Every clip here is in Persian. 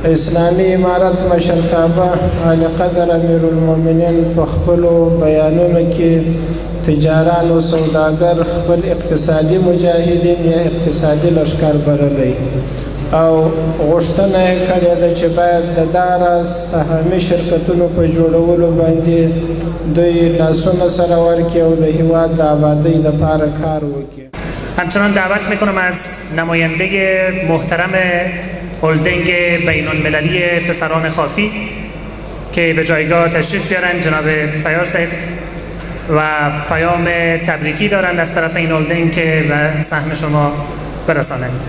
اسلامی امارت مشرتابه اعلی قدر امیر المؤمنین په خپلو بیانونو کې تجاران و سوداګر خپل اقتصادي مجاهدین یا اقتصادي لښکر بللی او غوښتنه یې کړې ده چې باید د دغه سهامي شرکتونو په جوړولو باندې دوی لاسونه سره ورکړي او د هېواد د آبادۍ لپاره کار وکړي. همچنان دعوت میکنم از نماینده محترم هلدینگ بین المللی پسران خافی که به جایگاه تشریف بیارن، جناب سیار صاحب، و پیام تبریکی دارند از طرف این هلدینگ که به سهم شما برسانند.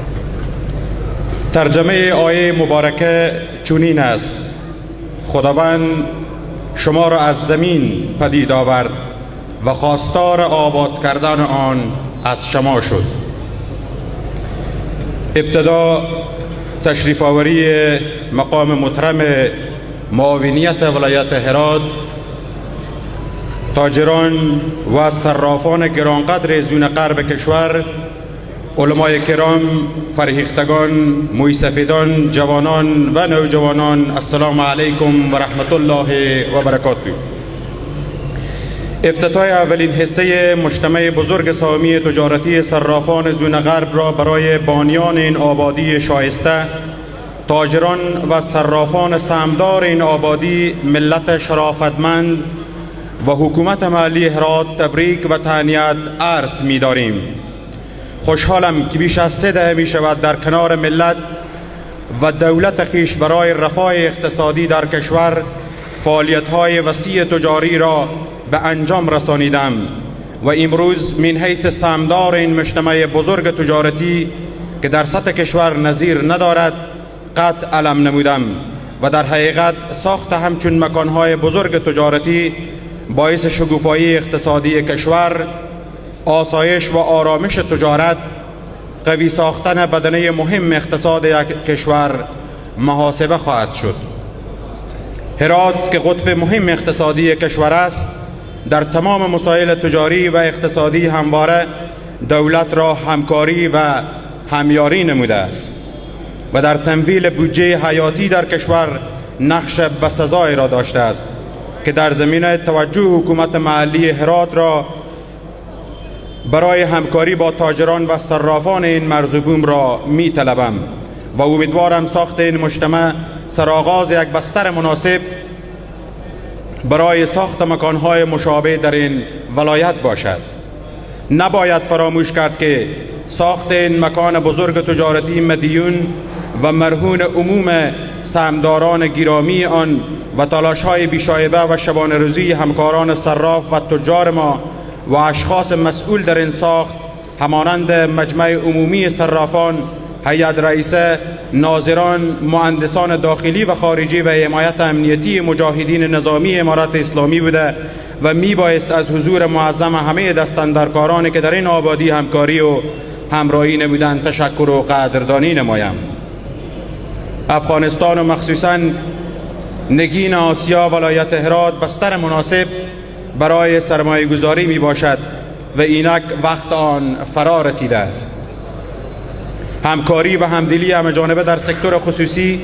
ترجمه آیه مبارکه چنین است: خداوند شما را از زمین پدید آورد و خواستار آباد کردن آن از شما شد. ابتدا تشریف آوری مقام محترم معاونیت ولایت هرات، تاجران و صرافان گرانقدر زون غرب کشور، علمای کرام، فرهیختگان، موسفیدان، جوانان و نوجوانان، السلام علیکم و رحمت الله و برکاته. افتتاح اولین حصه مجتمع بزرگ سهامی تجارتی صرافان زون غرب را برای بانیان این آبادی شایسته، تاجران و صرافان سهمدار این آبادی، ملت شرافتمند و حکومت محلی هرات تبریک و تهنیت عرض می داریم. خوشحالم که بیش از 3 دهه می شود در کنار ملت و دولت خویش برای رفاه اقتصادی در کشور فعالیت‌های وسیع تجاری را به انجام رسانیدم و امروز من حیث سهمدار این مجتمع بزرگ تجارتی که در سطح کشور نظیر ندارد قد علم نمودم و در حقیقت ساخت همچون مکانهای بزرگ تجارتی باعث شکوفایی اقتصادی کشور، آسایش و آرامش تجارت، قوی ساختن بدنه مهم اقتصاد یک کشور محاسبه خواهد شد. هرات که قطب مهم اقتصادی کشور است، در تمام مسائل تجاری و اقتصادی همواره دولت را همکاری و همیاری نموده است و در تمویل بودجه حیاتی در کشور نقش بسزایی را داشته است که در زمینه توجه حکومت محلی هرات را برای همکاری با تاجران و صرافان این مرزبون را می طلبم و امیدوارم ساخت این مجتمع سرآغاز یک بستر مناسب برای ساخت مکانهای مشابه در این ولایت باشد. نباید فراموش کرد که ساخت این مکان بزرگ تجارتی مدیون و مرهون عموم سهمداران گرامی آن و تلاش‌های بیشایبه و شبانه روزی همکاران صراف و تجار ما و اشخاص مسئول در این ساخت همانند مجمع عمومی صرافان، هیئت رئیسه، ناظران، مهندسان داخلی و خارجی و حمایت امنیتی مجاهدین نظامی امارت اسلامی بوده و می بایست از حضور معظم همه دستاندرکارانی که در این آبادی همکاری و همراهی نمودند تشکر و قدردانی نمایم. افغانستان و مخصوصاً نگین آسیا ولایت هرات بستر مناسب برای سرمایه گذاری می باشد و اینک وقت آن فرا رسیده است. همکاری و همدلی همه‌جانبه در سکتور خصوصی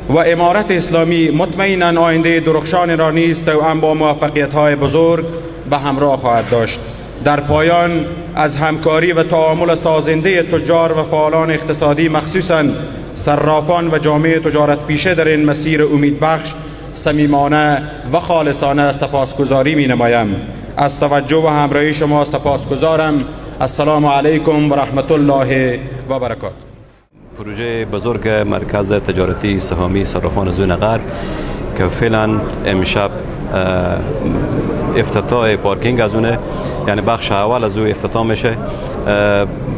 و امارت اسلامی مطمئناً آینده درخشان را نیز توأم با موفقیت‌های بزرگ به همراه خواهد داشت. در پایان از همکاری و تعامل سازنده تجار و فعالان اقتصادی مخصوصاً صرافان و جامعه تجارت پیشه در این مسیر امیدبخش صمیمانه و خالصانه سپاسگزاری می نمایم. از توجه و همراهی شما سپاسگزارم. السلام علیکم و رحمت الله و برکاته. پروژه بزرگ مرکز تجارتی سهامی صرافان زون غرب که فعلا امشب افتتاح پارکینگ از اونه، یعنی بخش اول از او افتتاح میشه،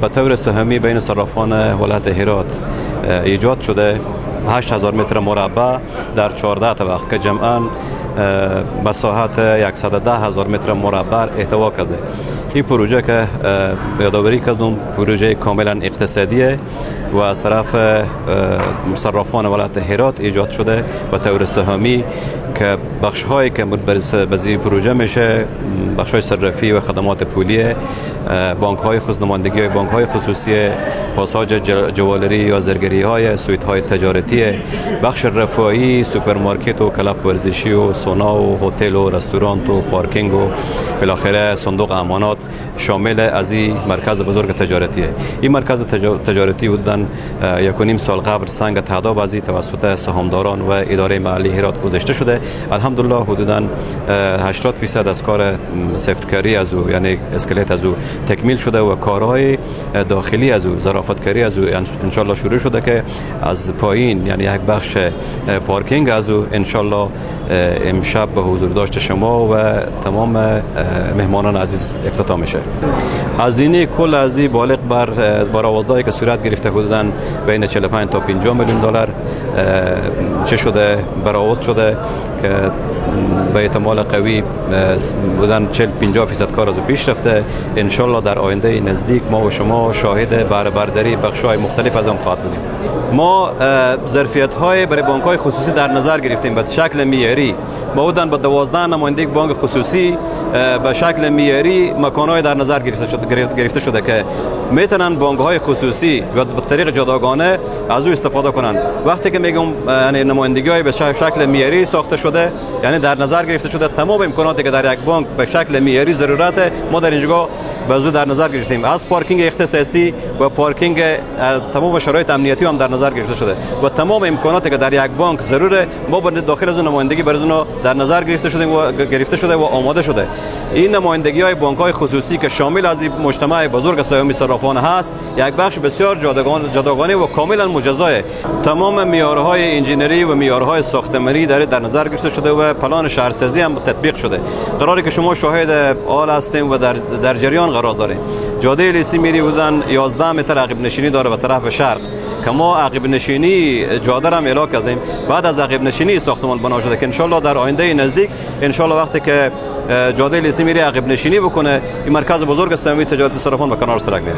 به طور سهامی بین صرافان ولایت هرات ایجاد شده. 8000 متر مربع در 14 طبقه که جمعاً مساحت 110,000 متر مربع احتوا کرده. این پروژه که یادآوری کردم پروژه کاملا اقتصادیه و از طرف صرافان ولایت هرات ایجاد شده به طور سهامی که بخش هایی که مربوط به پروژه میشه بخش های صرافی و خدمات پولی، بانک های نمایندگی بانک های خصوصی، پاساژ جوالری یا زرگری های سویت های تجارتی، بخش رفاهی، سوپرمارکت و کلاب ورزشی و سونا و هتل و رستوران و پارکینگ و بالاخره صندوق امانات شامل از این مرکز بزرگ تجارتیه. این مرکز تجارتی حدوداً 1.5 سال قبل سنگ تعداد از توسط سهامداران و اداره محلی هرات گذاشته شده. الحمدلله حدوداً 80% از کار سفتکاری از او، یعنی اسکلت از او تکمیل شده و کارهای داخلی از او، ظرافتکاری از او ان شاء الله شروع شده که از پایین یعنی یک بخش پارکینگ از او ان شاء الله امشب به حضور داشت شما و تمام مهمانان عزیز افتتاح میشه. هزینه کل از این بالغ بر برآوردهایی که صورت گرفته حدوداً بین 45 تا 50 میلیون دلار چه شده برآورد شده که به احتمال قوی بودن 40-50% کار از پیش رفته. ان شاء الله در آینده نزدیک ما و شما شاهد بهره برداری بخش‌های مختلف از آن خواهد بودیم. ما ظرفیت‌های برای بانک‌های خصوصی در نظر گرفتیم به شکل معیاری. ما بودن با 12 نماینده بانک خصوصی به شکل معیاری مکان‌های در نظر گرفته شده که میتونن بانک‌های خصوصی و به طریق جداگانه از او استفاده کنند. وقتی که میگم یعنی نمایندگی‌های به شکل معیاری ساخته شده، یعنی در نظر گرفته شده تمام امکاناتی که در یک بانک به شکل معیاری ضرورت ما در اینجا بازو در نظر گرفتیم. از پارکینگ اختصاصی و پارکینگ تمام شرایط امنیتی هم در نظر گرفته شده و تمام امکاناتی که در یک بانک ضروره ما با داخل از نمایندگی برای اونها در نظر گرفته شده و آماده شده. این نمایندگی های بانک های خصوصی که شامل از این مجتمع بزرگ سهامی صرافان هست، یک بخش بسیار جداگانه و کاملا مجزای تمام معیارهای انجینری و معیارهای ساختمانی در نظر گرفته شده و پلان شهرسازی هم تطبیق شده. قراره که شما شاهد آل هستیم و در جریان قرار داریم. جاده لیسی میری بودن 11 متر عقب نشینی داره به طرف شرق که ما عقب نشینی جاده را هم اعلام کردیم. بعد از عقب نشینی ساختمان بنا شده که ان شاء الله در آینده نزدیک ان شاء الله وقتی که جاده لیسی میری عقب نشینی بکنه این مرکز بزرگ سهامی تجارتی صرافان به کنار سرک میره.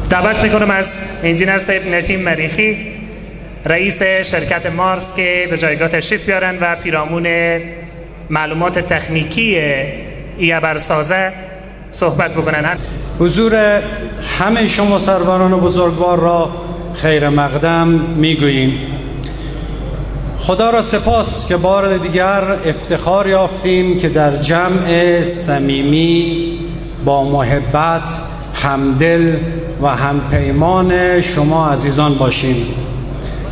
دعوت میکنم از انجینر صاحب نجیم مریخی رئیس شرکت مارس که به جایگاه تشریف بیارن و پیرامون معلومات تکنیکی ای ابرسازه صحبت بکنن. حضور همه شما سروران بزرگوار را خیر مقدم میگوییم. خدا را سپاس که بار دیگر افتخار یافتیم که در جمع صمیمی با محبت، همدل و همپیمان شما عزیزان باشیم.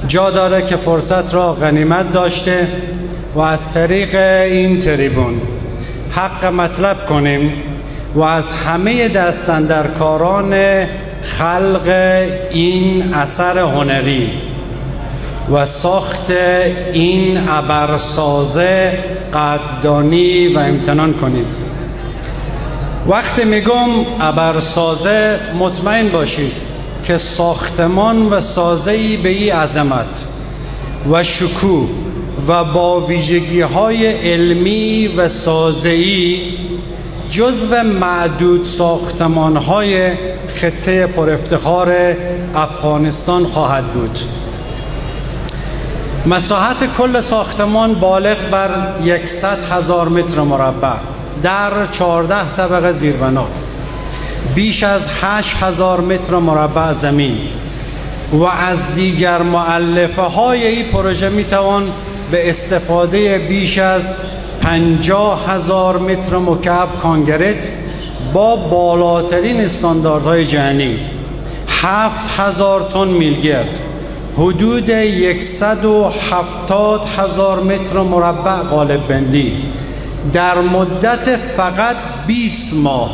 جا داره که فرصت را غنیمت داشته و از طریق این تریبون حق مطلب کنیم و از همه دستاندرکاران خلق این اثر هنری و ساخت این ابرسازه قدردانی و امتنان کنیم. وقتی میگم ابرسازه مطمئن باشید که ساختمان و سازه‌ای به این عظمت و شکوه و با ویژگی‌های علمی و سازه‌ای جزو معدود ساختمان‌های خطه پر افتخار افغانستان خواهد بود. مساحت کل ساختمان بالغ بر 100,000 متر مربع در 14 طبقه زیربنا، بیش از 8,000 متر مربع زمین و از دیگر مؤلفه های این پروژه میتوان به استفاده بیش از 50,000 متر مکعب کانکریت با بالاترین استانداردهای جهانی، 7,000 تن میلگرد، حدود 170,000 متر مربع قالب بندی در مدت فقط 20 ماه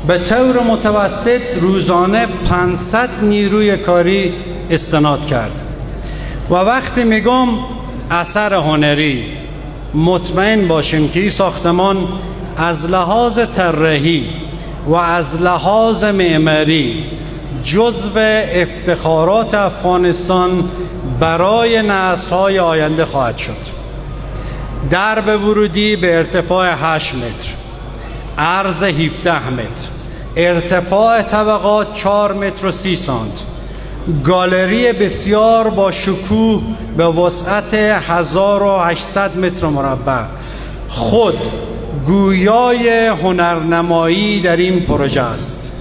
به طور متوسط روزانه 500 نیروی کاری استناد کرد. و وقتی میگم اثر هنری مطمئن باشیم که این ساختمان از لحاظ طراحی و از لحاظ معماری جزو افتخارات افغانستان برای نسل‌های آینده خواهد شد. درب ورودی به ارتفاع 8 متر، عرض 17 متر، ارتفاع طبقات 4 متر و 30 سانت، گالری بسیار با شکوه به وسعت 1800 متر مربع، خود گویای هنرنمایی در این پروژه است.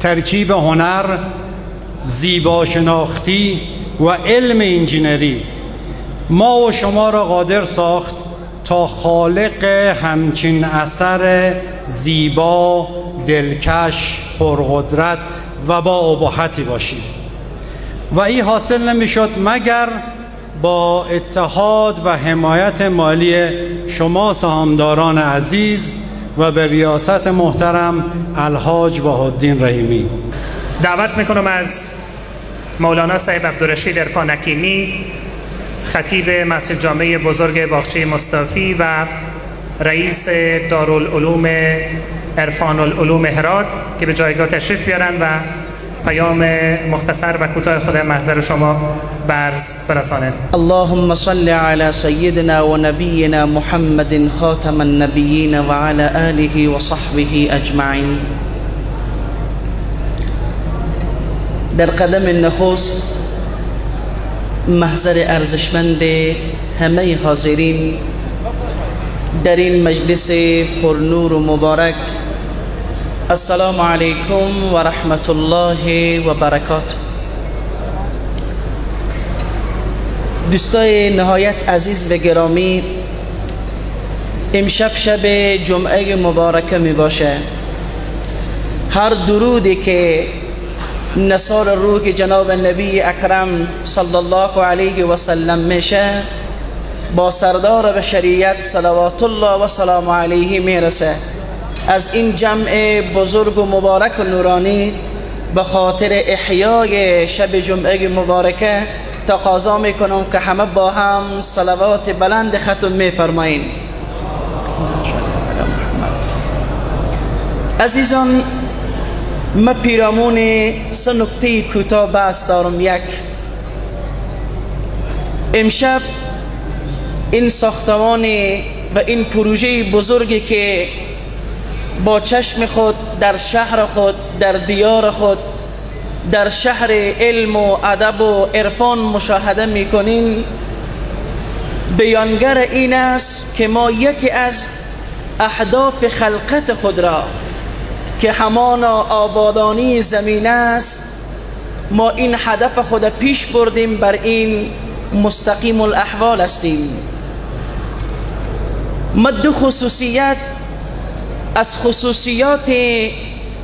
ترکیب هنر، زیبا شناختی و علم انجینری ما و شما را قادر ساخت تا خالق همچین اثر زیبا، دلکش، پرقدرت و با اباحتی باشیم و این حاصل نمیشد مگر با اتحاد و حمایت مالی شما سهامداران عزیز و به ریاست محترم الحاج بهاءالدین رحیمی. دعوت میکنم از مولانا صاحب عبدالرشید عرفان حکیمی، خطیب مسجد جامع بزرگ باغچه مصطفی و رئیس دارالعلوم عرفان العلوم هرات که به جایگاه تشریف بیارن و پیام مختصر و کوتاه خود محضر شما برز برسانند. اللهم صل على سيدنا ونبينا محمد خاتم النبيين وعلى آله وصحبه أجمعين. در قدم نخست محضر ارزشمند همه حاضرین در این مجلس پرنور و مبارک، السلام علیکم و رحمت الله و برکاته. دوستای نهایت عزیز و گرامی، امشب شب جمعه مبارکه می باشه. هر درودی که نثار روح جناب نبی اکرم صلی الله علیه و سلم میشه با سردار بشریت صلوات الله و سلام علیه میرسه. از این جمع بزرگ و مبارک و نورانی به خاطر احیای شب جمعه مبارکه تقاضا میکنم که همه با هم صلوات بلند ختم میفرمایین. عزیزان، من پیرامون سه نکته کوتاه بحث دارم. یک، امشب این ساختمان و این پروژه بزرگی که با چشم خود در شهر خود، در دیار خود، در شهر علم و ادب و عرفان مشاهده میکنین، بیانگر این است که ما یکی از اهداف خلقت خود را که همان آبادانی زمین است، ما این هدف خود پیش بردیم، بر این مستقیم الاحوال هستیم. ما دو خصوصیت از خصوصیات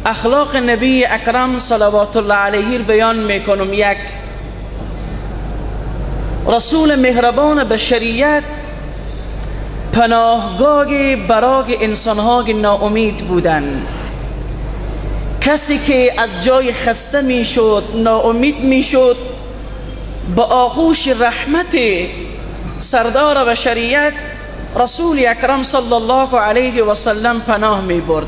اخلاق نبی اکرم صلوات الله علیه بیان میکنم. یک، رسول مهربان بشریت پناهگاه برای انسانهای ناامید بودند. کسی که از جای خسته میشد، ناامید میشد، با آغوش رحمت سردار بشریت رسول اکرم صلی الله علیه و سلم پناه می برد.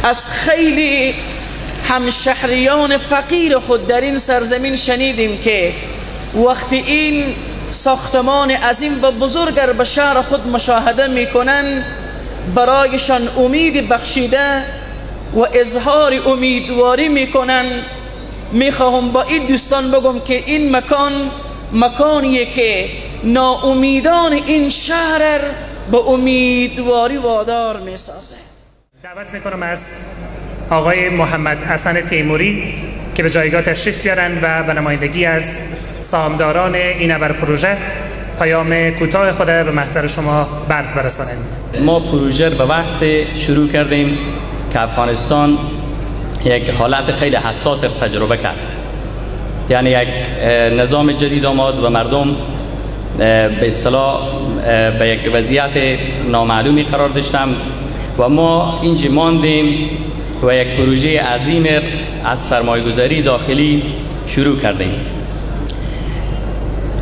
از خیلی همشهریان فقیر خود در این سرزمین شنیدیم که وقتی این ساختمان عظیم و بزرگ به شهر خود مشاهده میکنن، برایشان امید بخشیده و اظهار امیدواری میکنن. میخواهم با این دوستان بگم که این مکانیه که ناامیدان این شهر به امیدواری وادار میسازه. دعوت میکنم از آقای محمد حسن تیموری که به جایگاه تشریف بیارن و به نمایندگی از سهامداران این ابر پروژه پیام کوتاه خود به محضر شما برز برسانند. ما پروژه به وقت شروع کردیم که افغانستان یک حالت خیلی حساس تجربه کرد، یعنی یک نظام جدید آمد و مردم به اصطلاح به یک وضعیت نامعلومی قرار داشتم و ما اینجا ماندیم و یک پروژه عظیم از سرمایه‌گذاری داخلی شروع کردیم.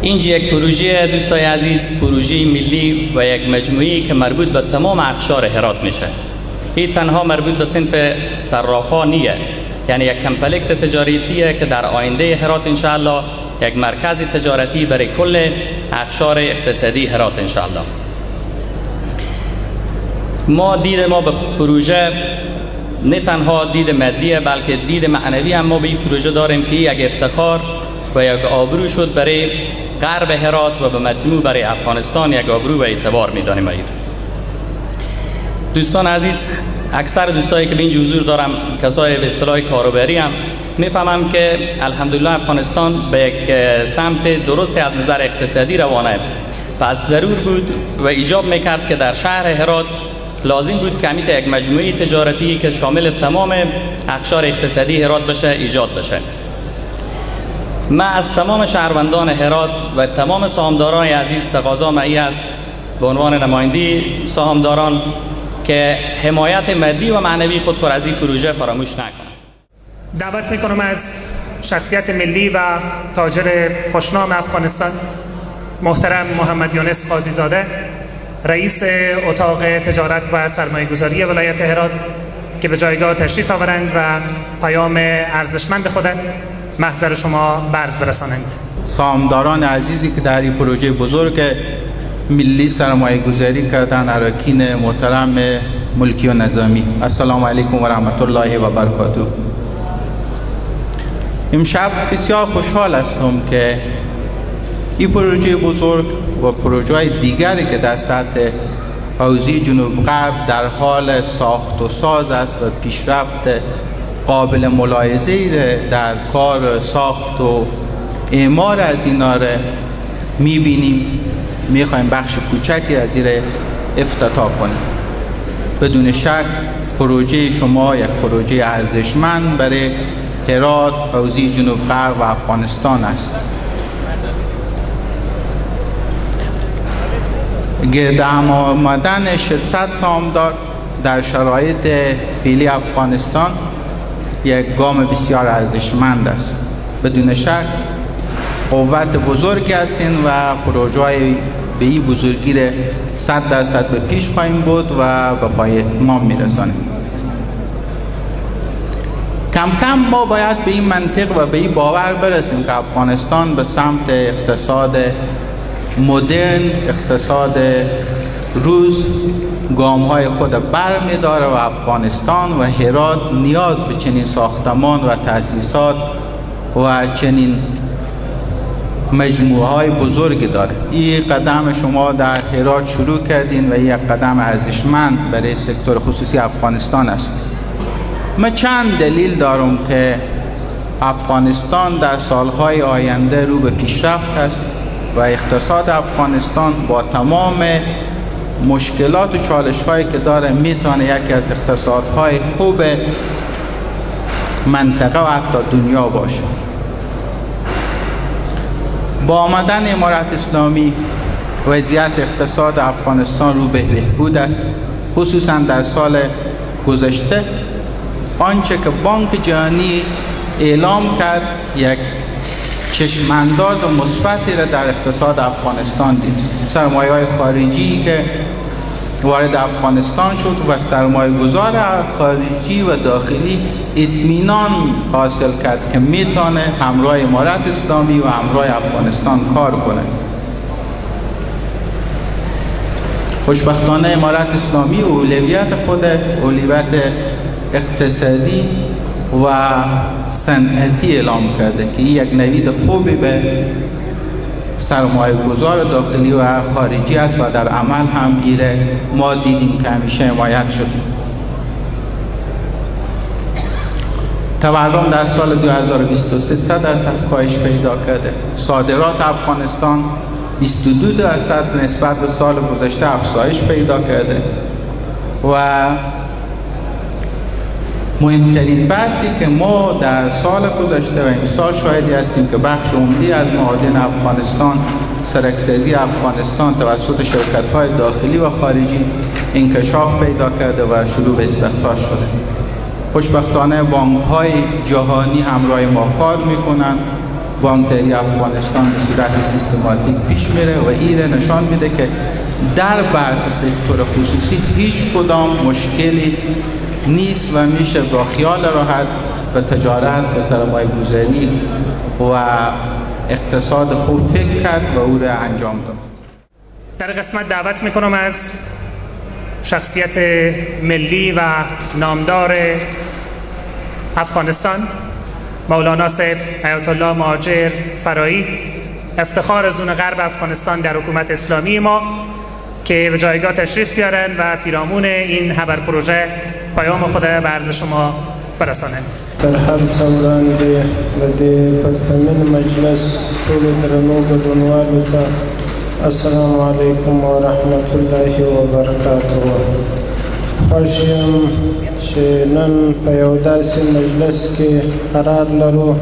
اینجا یک پروژه دوستای عزیز، پروژه ملی و یک مجموعی که مربوط به تمام اقشار هرات میشه. این تنها مربوط به صنف صرافان نیه، یعنی یک کمپلکس تجاریه که در آینده هرات انشاءالله یک مرکز تجارتی برای کل اقشار اقتصادی هرات انشاءالله. ما دید ما به پروژه نه تنها دید مادیه بلکه دید معنوی هم ما به این پروژه داریم که یک افتخار و یک آبرو شد برای غرب هرات و به مجموع برای افغانستان یک آبرو و اعتبار می‌دانیم. دوستان عزیز، اکثر دوستایی که به اینجا حضور دارم کسای به اصطلاح کاروباری هم میفهمم که الحمدلله افغانستان به یک سمت درست از نظر اقتصادی روانه. پس ضرور بود و ایجاب میکرد که در شهر هرات لازم بود که همیت یک مجموعه تجارتی که شامل تمام اقشار اقتصادی هرات بشه ایجاد بشه. من از تمام شهروندان هرات و تمام سهامداران عزیز تقاضا معی است به عنوان نماینده سهامداران که حمایت مادی و معنوی خود را از این پروژه فراموش نکنند. دعوت میکنم از شخصیت ملی و تاجر خوشنام افغانستان محترم محمد یونس قاضی زاده، رئیس اتاق تجارت و سرمایه‌گذاری ولایت هرات که به جایگاه تشریف آورند و پیام ارزشمند خود محضر شما برز برسانند. سهامداران عزیزی که در این پروژه بزرگ ملی سرمایه گذاری کردن، اراکین محترم ملکی و نظامی، السلام علیکم و رحمت الله و برکاته. امشب بسیار خوشحال هستم که این پروژه بزرگ و پروژه دیگری که در سطح حوزه جنوب غرب در حال ساخت و ساز است و پیشرفت قابل ملاحظه‌ای در کار ساخت و اعمار از اینا را می‌بینیم. میخوایم بخش کوچکی از این افتتاح کنیم. بدون شک پروژه شما یک پروژه ارزشمند برای هرات، حوزه جنوب غرب و افغانستان است. گرد هم آمدن 600 سهامدار در شرایط فعلی افغانستان یک گام بسیار ارزشمند است. بدون شک قوت بزرگی هستین و پروژه به این بزرگی را 100% به پیش خواهیم بود و به پای اتمام میرسانیم. کم کم ما باید به این منطق و به این باور برسیم که افغانستان به سمت اقتصاد مدرن، اقتصاد روز گام‌های خود بر می‌داره و افغانستان و هرات نیاز به چنین ساختمان و تأسیسات و چنین مجموعه‌های بزرگی داره. این قدم شما در هرات شروع کردین و یک قدم ارزشمند برای سکتور خصوصی افغانستان است. من چند دلیل دارم که افغانستان در سالهای آینده رو به پیشرفت است و اقتصاد افغانستان با تمام مشکلات و چالش‌هایی که داره میتونه یکی از اقتصادهای خوب منطقه و حتی دنیا باشه. با آمدن امارت اسلامی وضعیت اقتصاد افغانستان رو به بهبود است، خصوصا در سال گذشته آنچه که بانک جهانی اعلام کرد یک چشمانداز و مثبتی را در اقتصاد افغانستان دید. سرمایه‌های خارجی که وارد افغانستان شد و سرمایه‌گذار خارجی و داخلی اطمینان حاصل کرد که میتونه همراه امارت اسلامی و همراه افغانستان کار کنه. خوشبختانه امارت اسلامی اولویت خود، اولویت اقتصادی و صنعتی اعلام کرده که این یک نوید خوبی به سرمایه گذار داخلی و خارجی است و در عمل هم ایره ما دیدیم که همیشه حمایت شد. تورم در سال 2023 100% کاهش پیدا کرده. صادرات افغانستان 22% نسبت به سال گذشته افزایش پیدا کرده و مهمترین بحثی که ما در سال گذشته و امسال شاهدی هستیم که بخش عمده از معادن افغانستان، سرک‌سازی افغانستان توسط شرکت‌های داخلی و خارجی انکشاف پیدا کرده و شروع به استخراج شده. خوشبختانه بانک‌های جهانی همراه ما کار می‌کنند. بانکداری افغانستان به صورت سیستماتیک پیش میره و این نشان میده که در بحث سکتور خصوصی هیچ کدام مشکلی نیست و میشه با خیال راحت به تجارت و سرمایه گذاری و اقتصاد خوب فکر کرد و او را انجام داد. در قسمت دعوت میکنم از شخصیت ملی و نامدار افغانستان مولانا صاحب آیت الله مهاجر فرایی، افتخار زون غرب افغانستان در حکومت اسلامی ما، که به جایگاه تشریف بیارن و پیرامون این هبر پروژه پیام خود به عرض شما برسانند. تر هر څه وړاندې د دې پرتمین مجلس ټولو درنو ګډونوالو ته السلام علیکم ورحمة الله وبرکاته. خوښ یم چې نن په یو داسې مجلس کې قرار لرو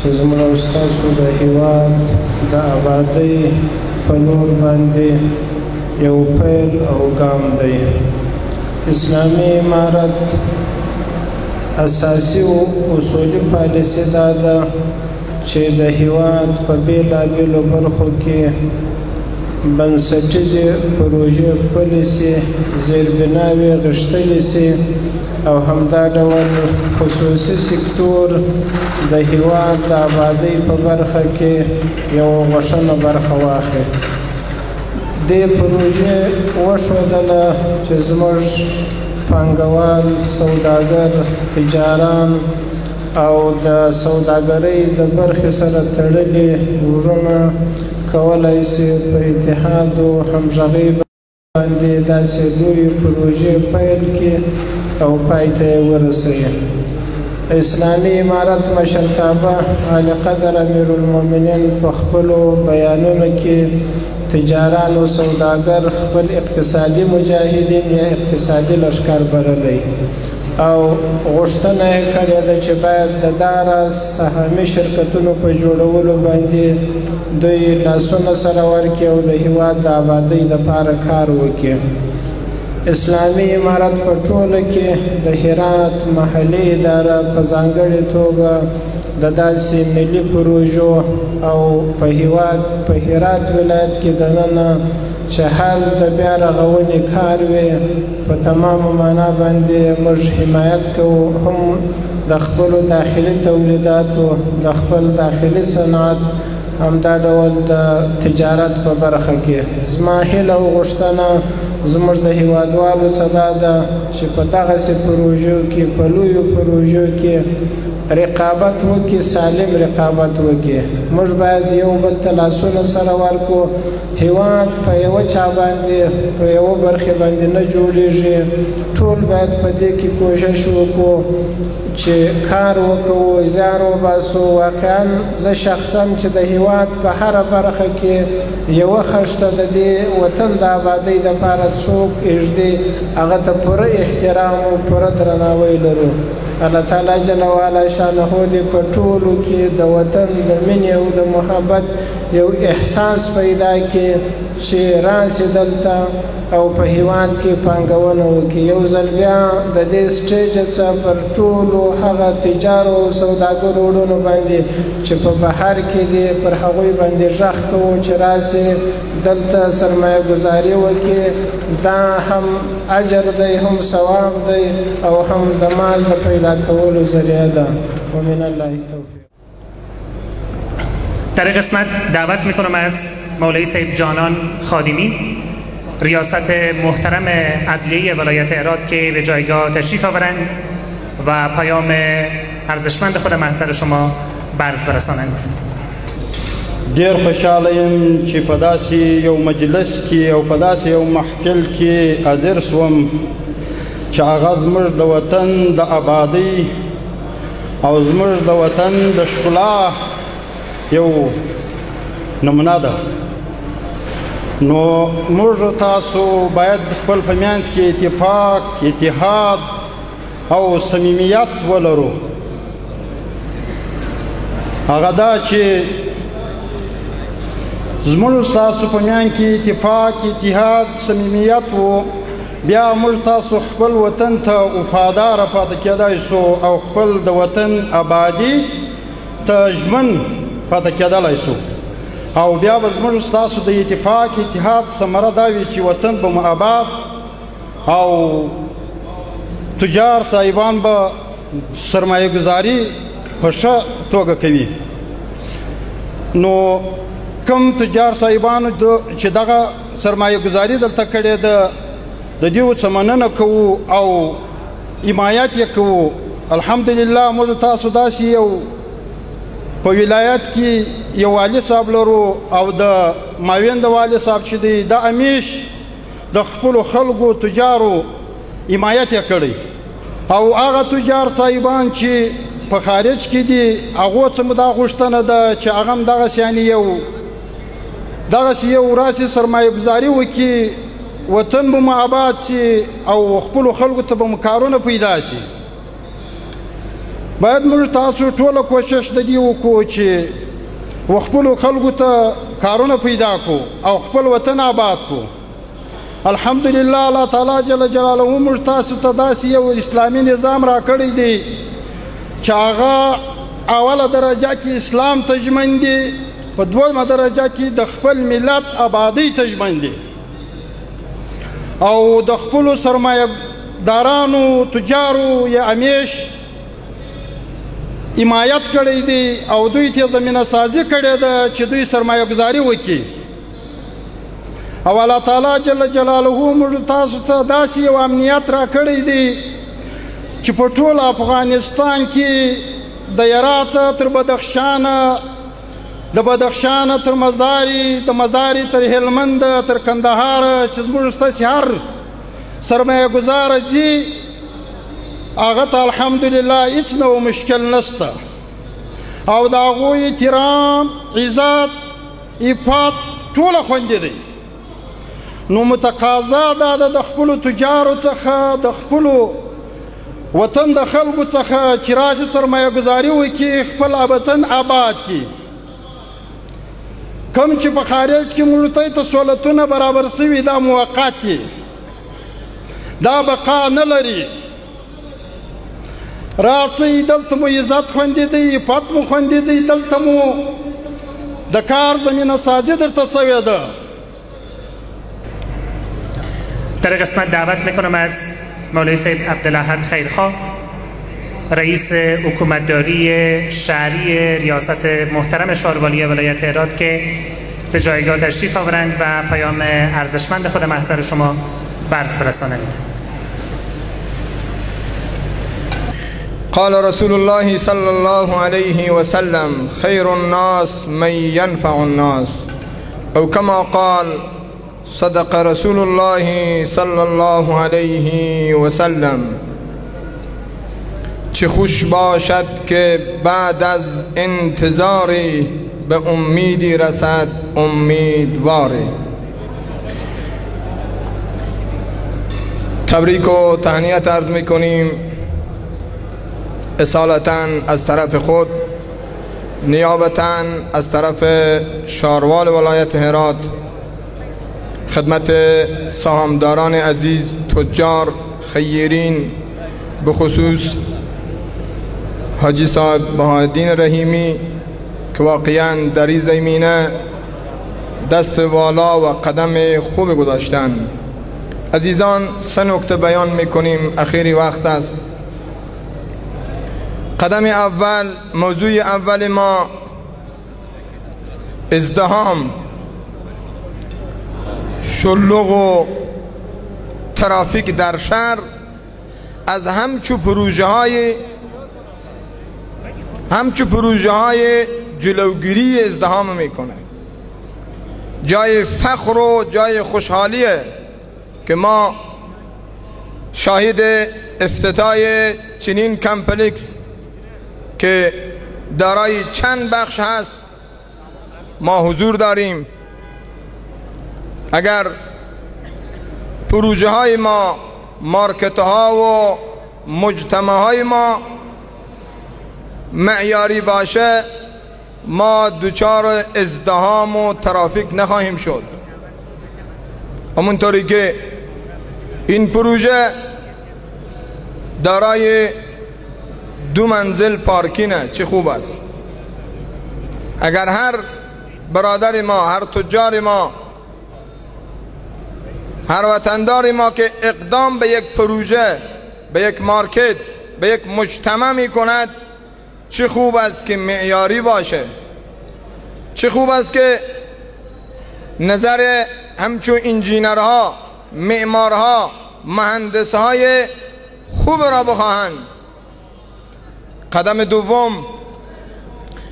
چې زموږ او ستاسو د هېواد د آبادۍ په لور باندې یو پیل او ګام دی. اسلامي امارت اساسي او اصولي پالیسي دا ده چې د هېواد په بېلابېلو برخو کې بنسټیزې پروژې پلې سي، زیربناوې غښتلې سي او همدا ډول خصوصي سکتور د هېواد د آبادۍ په برخه کې یو غوښنه برخه واخلي. دې پروژې وښودله چې زموږ پانګوال، سوداګر، تجاران او د سوداګرۍ د برخې سره تړلي وروڼه کولای شي په اتحاد او همغږۍ باندې داسې لویې پروژې پیل کړي او پای ته یې ورسوي. اسلامي امارت مشرتابه اعلی قدر امیرالمؤمنین په خپلو بیانونو کې تجاران او سوداګر خپل اقتصادي مجاهدین یا اقتصادي لښکر بللی او غوښتنه یې کړې ده چې باید د دغه سهامي شرکتونو په جوړولو باندې دوی لاسونه سره ورکړي او د هېواد د آبادۍ دپاره کار وکړي. اسلامي امارت په ټوله کې د هرات محلي اداره په ځانګړې توګه د داسې ملي پروژو او په هرات ولایت کې دننه چې هر د بیا رغونې کار وي په تمامه معنا باندې موږ حمایت کوو، هم د خپلو داخلي تولیداتو، د خپل داخلي صنعت، همدا ډول د تجارت په برخه کې. زما هیله او غوښتنه زموږ د هېوادوالو څخه دا ده چې په دغسې پروژو کې، په لویو پروژو کې رقابت وکړي، سالم رقابت وکړي. موږ باید یو بل ته لاسونه سره ورکړو. هېواد په یوه چا باندې، په یوه برخې باندې نه جوړېږي. ټول باید په دې کې کوشش وکړو چې کار وکړو، زیار وباسو. واقعا زه شخصا چې د هېواد په هره برخه کې یوه خښته د دې وطن د آبادۍ دپاره څوک ایږدي، هغه ته پوره احترام او پوره درناوی لرو. الله تعالی جل وعلا شانه دې په ټولو کې د وطن د مینې او د محبت یو احساس پیدا کړي چې راسي دلته او په هېواد کې پانګونه وکړي. یو ځل بیا د دې سټیج څخه پر ټولو هغه تجارو او سوداګرو وروڼو باندې چې په بهر کې دي پر هغوی باندې غږ کوو چې راسي دلته سرمایه ګزاري وکړي. دا هم اجر دی، هم ثواب دی او هم د مال د پیدا کولو ذریعه ده. ومن الله التوفیق. در این قسمت دعوت میکنم از مولوی سید جانان خادمی، ریاست محترم عدلیه ولایت هرات که به جایگاه تشریف آورند و پیام ارزشمند خود محضر شما برز برسانند. ډیر خوشاله یم چې په داسې یو مجلس کې او په داسې یو محفل کې حاضر شوم چې هغه زموږ د وطن د آبادۍ او زموږ د وطن د ښکلا یو نمونه ده. نو موږ تاسو باید خپل په منځ کې اتفاق، اتحاد او صمیمیت ولرو. هغه دا چې زموږ تاسو په منځ کې اتفاق، اتحاد، صمیمیت وو، بیا موږ تاسو خپل وطن ته وفاداره پاتې کېدای شو او خپل د وطن آبادي ته ژمن پاتې کېدلی شو. او بیا به زموږ ستاسو د اتفاق اتحاد ثمره دا وي چې وطن به مو آباد او تجار صاحبان به سرمایه گذاري په ښه توګه کوي. نو کوم تجار صاحبانو چې دغه سرمایه گذاري دلته کړې ده د دې څه مننه کوو او حمایت یې کوو. الحمدلله موږ تاسو داسې یو په ولایت کې یو والي صاحب لرو او د ماوین د والي صاحب چې دی د همیش د خپلو خلکو تجارو حمایت یې کړی او هغه تجار صاحبان چې په خارج کې دي هغو څه مو دا غوښتنه ده چې هغه هم دغسې یو راسې سرمایه ګزاري وکړي، وطن به مو آباد سي او خپلو خلکو ته به مو کارونه پیدا سي. باید موږ تاسو ټوله کوشش د دې وکړو چې خپلو خلکو ته کارونه پیدا کړو او خپل وطن آباد کړو. الحمدلله الله تعالی جل جلاله موږ تاسو ته داسې یو اسلامي نظام راکړی دی چې هغه اوله درجه کې اسلام ته ژمن دی، په دویمه درجه کې د خپل ملت آبادۍ ته ژمن دی او د خپلو سرمایه دارانو تجارو یا امیش حمایت کړی دی او دوی ته زمینه سازي کړې ده چې دوی سرمایه ګزاري وکړي. او الله تعالی جل جلاله موږ تاسو ته داسې یو امنیت راکړی دی چې په ټول افغانستان کې د هراته تر بدخشانه، د بدخشانه تر مزاري، د مزاري تر هلمند تر کندهار چې زموږ ستاسې هر سرمایه ګزاره ځي هغه ته الحمدلله هیڅ نوع مشکل نشته او د هغوی احترام، عزت، عفت ټوله خوندي دی. نو متقاضا دا ده د خپلو تجارو څخه، د خپلو وطن د خلکو څخه چې راشي سرمایه ګزاري وکړي، خپل وطن آباد کړي. کوم چې په خارج کې موږ ته سہولتونه برابر شوي دا موقت دي، دا بقا نه لري. راسئ دلته مو عزت خوندي دی، عفت مو خوندي دی، دلته مو د کار زمینه سازي درته شوې ده. در قسمت دعوت میکنم از مولوی سید عبدالاحد خیرخواه، رئیس حکومتداری شهری ریاست محترم شاروالی ولایت هرات که به جایگاه تشریف آورند و پیام ارزشمند خود محضر شما برس برسانند. قال رسول الله صلى الله عليه وسلم خير الناس من ينفع الناس او كما قال صدق رسول الله صلى الله عليه وسلم. چه خوش باشد که بعد از انتظاری به امیدی رسد امیدواری. تبریک و تهنیت عرض میکنیم اصالتاً از طرف خود، نیابتاً از طرف شاروال ولایت هرات، خدمت سهامداران عزیز، تجار، خیرین، به خصوص حاجی صاحب بهاءالدین رحیمی که واقعاً در این زمینه دست والا و قدم خوب گذاشتن. عزیزان 3 نکته بیان میکنیم، اخیری وقت است. قدم اول، موضوع اول ما ازدحام، شلوغ و ترافیک در شهر از همچو پروژه های جلوگیری ازدحام میکنه. جای فخر و جای خوشحالیه که ما شاهد افتتاح چنین کمپلکس که دارای چند بخش هست ما حضور داریم. اگر پروژه های ما، مارکت ها و مجتمع های ما معیاری باشه ما دوچار ازدحام و ترافیک نخواهیم شد. همونطوری که این پروژه دارای 2 منزل پارکینه، چه خوب است. اگر هر برادر ما، هر تجار ما، هر وطندار ما که اقدام به یک پروژه، به یک مارکت، به یک مجتمع می کند، چه خوب است که معیاری باشه. چه خوب است که نظر همچون انجینرها، معمارها، مهندسهای خوب را بخواهند. قدم دوم،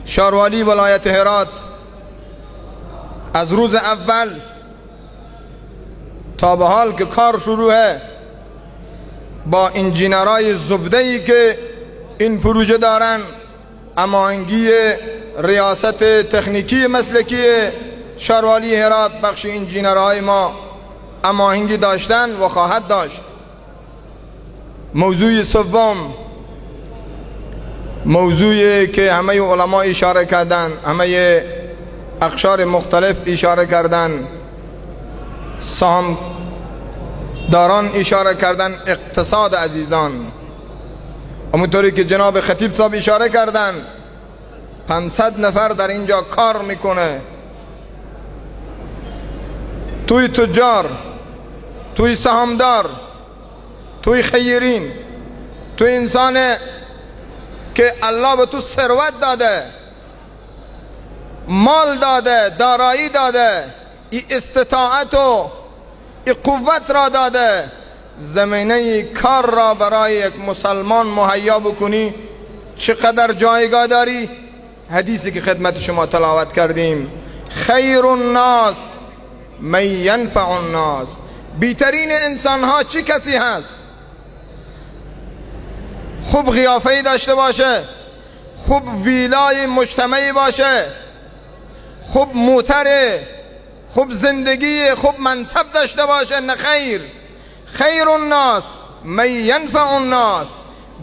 شاروالی ولایت هرات از روز اول تا به حال که کار شروعه با انجینرهای زبده‌ای که این پروژه دارن، هماهنگی ریاست تکنیکی مسلکی شهروالی هرات بخش انجینرهای ما هماهنگی داشتن و خواهد داشت. موضوع سوم، موضوعی که همه علما اشاره کردن، همه اقشار مختلف اشاره کردن، سهام داران اشاره کردن، اقتصاد عزیزان. همونطوری که جناب خطیب صاحب اشاره کردن 500 نفر در اینجا کار میکنه، توی تجار، توی سهامدار، توی خیرین، توی انسان که الله به تو ثروت داده، مال داده، دارایی داده، این استطاعت و این قوت را داده، زمینه کار را برای یک مسلمان مهیا بکنی، چقدر جایگاه داری؟ حدیثی که خدمت شما تلاوت کردیم، خیر الناس من ینفع الناس، بیترین انسان ها چی کسی هست؟ خوب قیافه‌ای داشته باشه، خوب ویلای مجتمعی باشه، خوب موتره، خوب زندگی، خوب منصب داشته باشه، نه خیر. خیر الناس من ینفع الناس،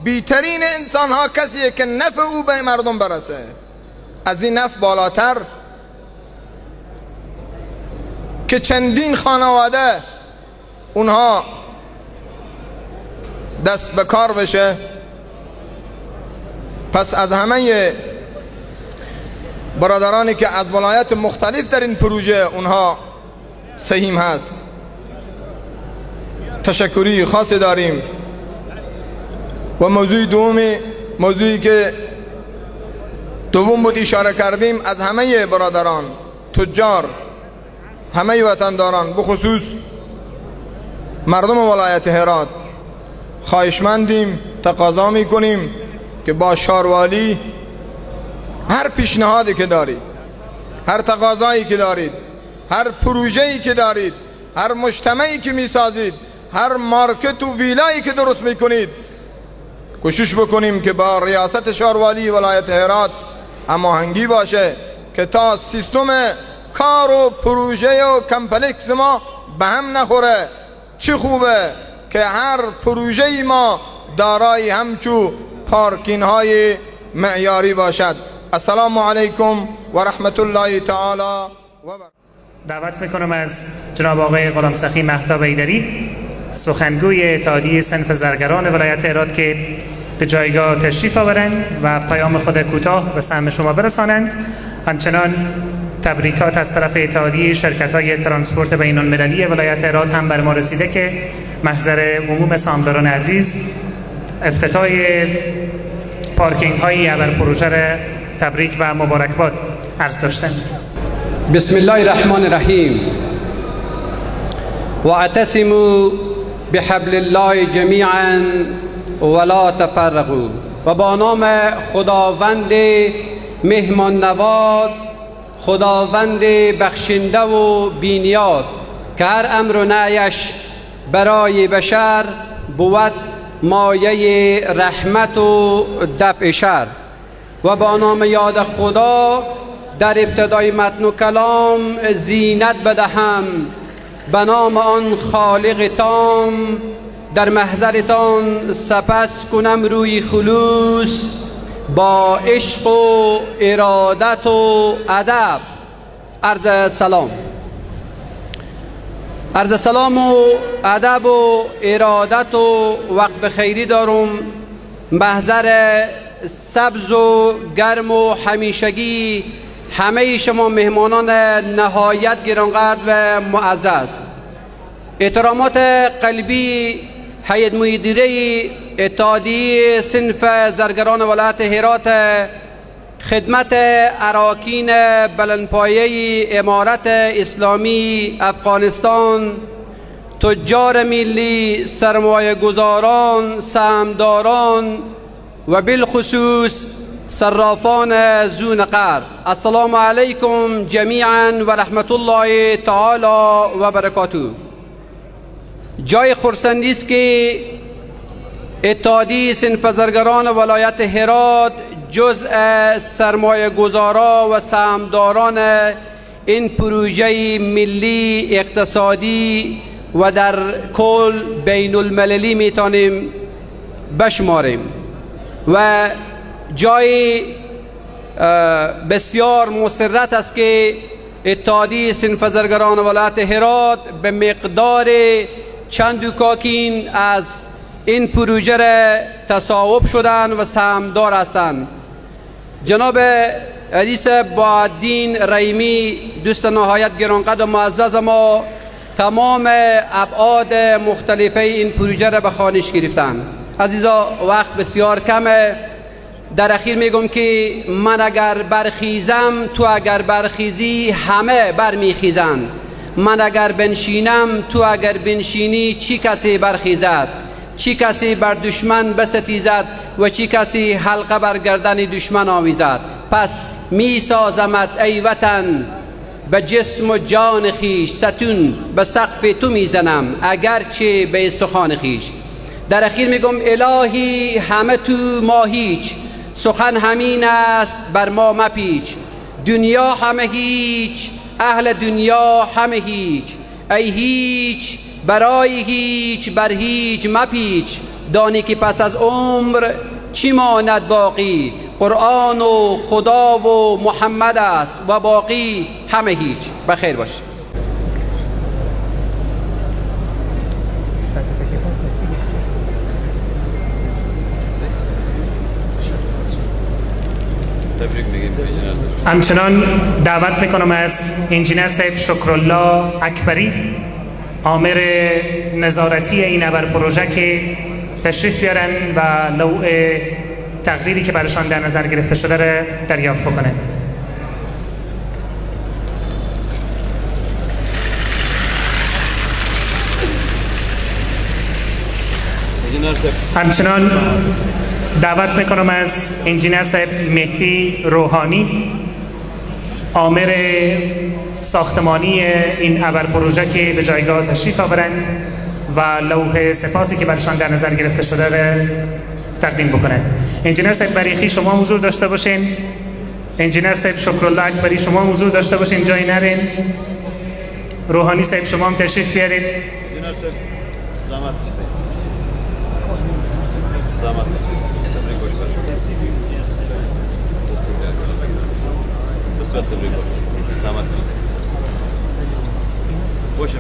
بیترین انسان ها کسیه که نفع او به مردم برسه. از این نفع بالاتر که چندین خانواده اونها دست به کار بشه. پس از همه برادرانی که از ولایت مختلف در این پروژه اونها سهیم هست تشکری خاصی داریم. و موضوع دومی، موضوعی که دوم بود اشاره کردیم، از همه برادران تجار، همه وطنداران، بخصوص مردم ولایت هرات خواهشمندیم، تقاضا میکنیم که با شاروالی هر پیشنهادی که دارید، هر تقاضایی که دارید، هر پروژه‌ای که دارید، هر مجتمعی که میسازید، هر مارکت و ویلایی که درست میکنید، کوشش بکنیم که با ریاست شاروالی ولایت هرات هماهنگی باشه که تا سیستم کار و پروژه و کمپلکس ما به هم نخوره. چه خوبه که هر پروژه ما دارای همچو پارکین های معیاری باشد. السلام علیکم و رحمت الله تعالی و برکاته. دعوت میکنم از جناب آقای غلام سخی مهتاب ایدری، سخنگوی اتحادیه صنف زرگران ولایت هرات، که به جایگاه تشریف آورند و پیام خود کوتاه به سهم شما برسانند. همچنان تبریکات از طرف اتحادیه شرکت‌های ترانسپورت بین‌المللی ولایت هرات هم بر ما رسیده که محضر عموم سهامداران عزیز افتتاح پارکینگ های ابر پروژه را تبریک و مبارکباد عرض داشتند. بسم الله الرحمن الرحیم. واعتصموا بحبل الله جمیعا ولا تفرقوا. و با نام خداوند مهمان نواز، خداوند بخشنده و بینیاز که هر امر و نهیش برای بشر بود مایه رحمت و دفع شر. و با نام یاد خدا در ابتدای متن و کلام زینت بدهم به نام آن خالق تام، در محضرتان سپس کنم روی خلوص با عشق و ارادت و ادب. عرض سلام. عرض سلام و ادب و ارادت و وقت بخیری دارم. محضر سبز و گرم و همیشگی همه شما مهمانان نهایت گرانقدر و معزز، احترامات قلبی هیئت مدیره اتحادیه صنف زرگران ولایت هرات، خدمت اراکین بلندپایه امارت اسلامی افغانستان، تجار ملی، سرمایه گذاران، سهامداران و بالخصوص صرافان زون غرب، السلام علیکم جمیعا و رحمت الله تعالی و برکاته. جای خرسندی است که اتحادیه صنف بازرگانان ولایت هرات جزء سرمایه گذارا و سهامداران این پروژه ملی اقتصادی و در کل بین المللی میتونیم بشماریم و جای بسیار مسرت است که اتحادیه صنف بازرگانان ولایت هرات به مقدار چند کاکین از این پروژه را تصاوب شدن و سهامدار هستند. جناب حدیث باالدین رحیمی دوست نهایت گرانقدر و معزز ما تمام ابعاد مختلفه این پروژه را به خوانش گرفتند. عزیزا وقت بسیار کمه. در اخیر میگم که من اگر برخیزم تو اگر برخیزی همه برمیخیزند. من اگر بنشینم تو اگر بنشینی چی کسی برخیزد، چی کسی بر دشمن بستیزد و چی کسی حلقه بر گردن دشمن آویزد. پس می سازمت ای وطن به جسم و جان خیش، ستون به سقف تو میزنم اگرچه به استخوان خیش. در اخیر میگم الهی همه تو ما هیچ، سخن همین است بر ما مپیچ. دنیا همه هیچ، اهل دنیا همه هیچ. ای هیچ برای هیچ بر هیچ مپیچ. دانی که پس از عمر چی ماند باقی، قرآن و خدا و محمد است و باقی همه هیچ. بخیر باش. همچنان دعوت میکنم از انجینر صاحب شکرالله اکبری آمر نظارتی این ابر پروژه که تشریف بیارن و نوع تقدیری که براشان در نظر گرفته شده را دریافت بکنه. همچنان دعوت میکنم از انجینر صاحب مهدی روحانی آمر ساختمانی این ابر پروژه که به جایگاه تشریف آورند و لوح سپاسی که برشان در نظر گرفته شده را تقدیم بکنند. انجینر صاحب بریخی شما حضور داشته باشین. انجینر صاحب شکرالله اکبری شما حضور داشته باشین، جای نرین. روحانی صاحب شما هم تشریف بیارید. انجینر صاحب زحمت بکشید. زحمت بکشید. تبریک باشه.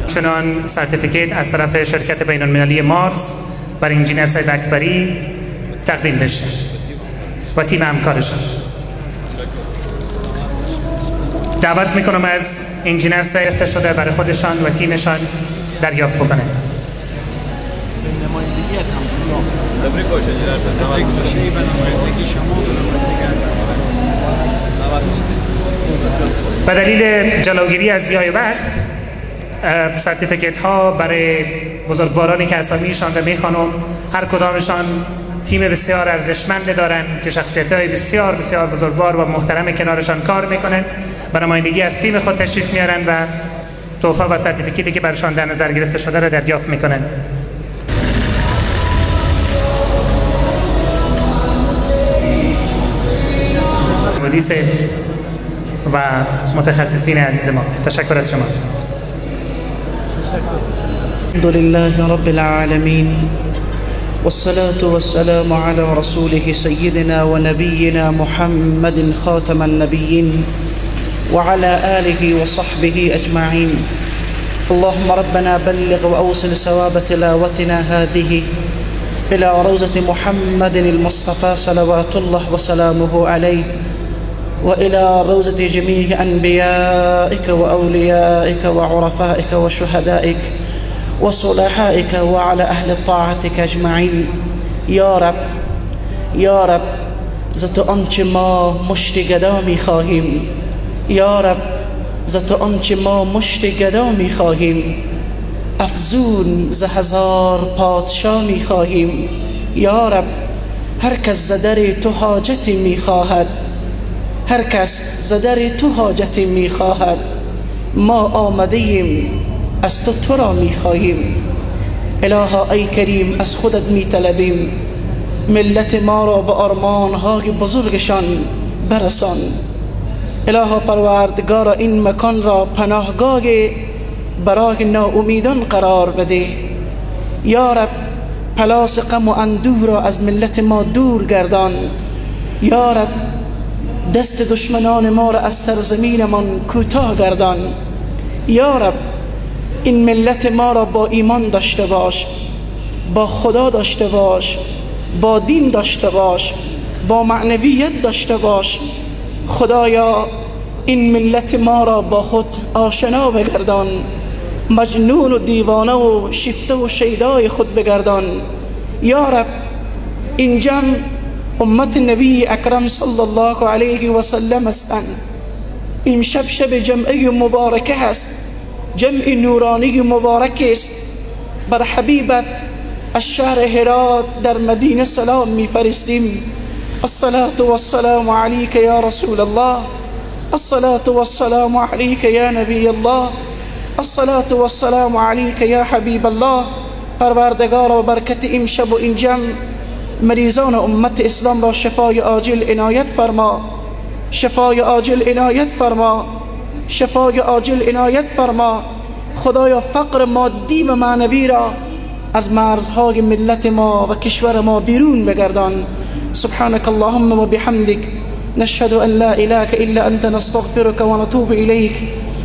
چنان سرتیفیکیت از طرف شرکت بین المللی مارس بر انجینر صاحب اکبری تقدیم بشه و تیم همکارشان. دعوت میکنم از انجینر صاحب شده برای خودشان و تیمشان دریافت بکنه. تبریک باشه انجینر صاحب. تبریک باشه به نمایندگی شما. به دلیل جلوگیری از ضیاع وقت سرتیفیکیت ها برای بزرگوارانی که اسامیشان را میخوانم، هر کدامشان تیم بسیار ارزشمند دارن که شخصیت های بسیار بسیار بزرگوار و محترم کنارشان کار میکنن، به نمایندگی از تیم خود تشریف میارن و تحفه و سرتیفیکیتی که برشان در نظر گرفته شده را دریافت میکنن. مدیس و متخصصین عزیز ما، تشکر از شما. الحمد لله رب العالمين والصلاة والسلام على رسوله سيدنا ونبينا محمد خاتم النبيين وعلى آله وصحبه أجمعين. اللهم ربنا بلغ وأوصل ثواب تلاوتنا هذه إلى روضة محمد المصطفى صلوات الله وسلامه عليه وإلى روضة جميع أنبيائك وأوليائك وعرفائك وشهدائك وصلحائك وعلى أهل طاعتك أجمعين. يا رب يا رب ذات آنچه ما مشت گدا می‌خواهیم، یا رب ذات آنچه ما مشت گدا می‌خواهیم، افزون ز هزار پادشاه می‌خواهیم. یا رب هر کس ز در تو حاجتی می‌خواهد، هر کس ز در تو حاجتی می‌خواهد، ما آمده ایم از تو را می‌خواهیم. الها ای کریم از خودت می طلبیم ملت ما را به آرمانهای بزرگشان برسان. الها پروردگار این مکان را پناهگاه برای ناامیدان قرار بده. یا رب پلاس غم و اندوه را از ملت ما دور گردان. یا رب دست دشمنان ما را از سرزمینمان کوتاه گردان. یا رب این ملت ما را با ایمان داشته باش، با خدا داشته باش، با دین داشته باش، با معنویت داشته باش. خدایا این ملت ما را با خود آشنا بگردان، مجنون و دیوانه و شفته و شیدای خود بگردان. یا رب این جمع امت نبی اکرم صلی الله علیه و سلم هستند. این شب جمعی مبارکه هست، جمع نورانی مبارک است. بر حبیبت از شهر هرات در مدینه سلام میفرستیم. الصلاة والسلام عليك يا رسول الله، الصلاة والسلام عليك يا نبي الله، الصلاة والسلام عليك يا حبيب الله. پروردگار و برکت این شب و این جمع مریضان امت اسلام را شفای عاجل عنایت فرما، شفای عاجل عنایت فرما، شفای عاجل عنایت فرما. خدایا فقر مادی و معنوی را از مرزهای ملت ما و کشور ما بیرون بگردان. سبحانك اللهم وبحمدك نشهد أن لا إله إلا أنت نستغفرك ونتوب إليك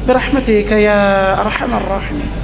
برحمتك يا أرحم الراحمين.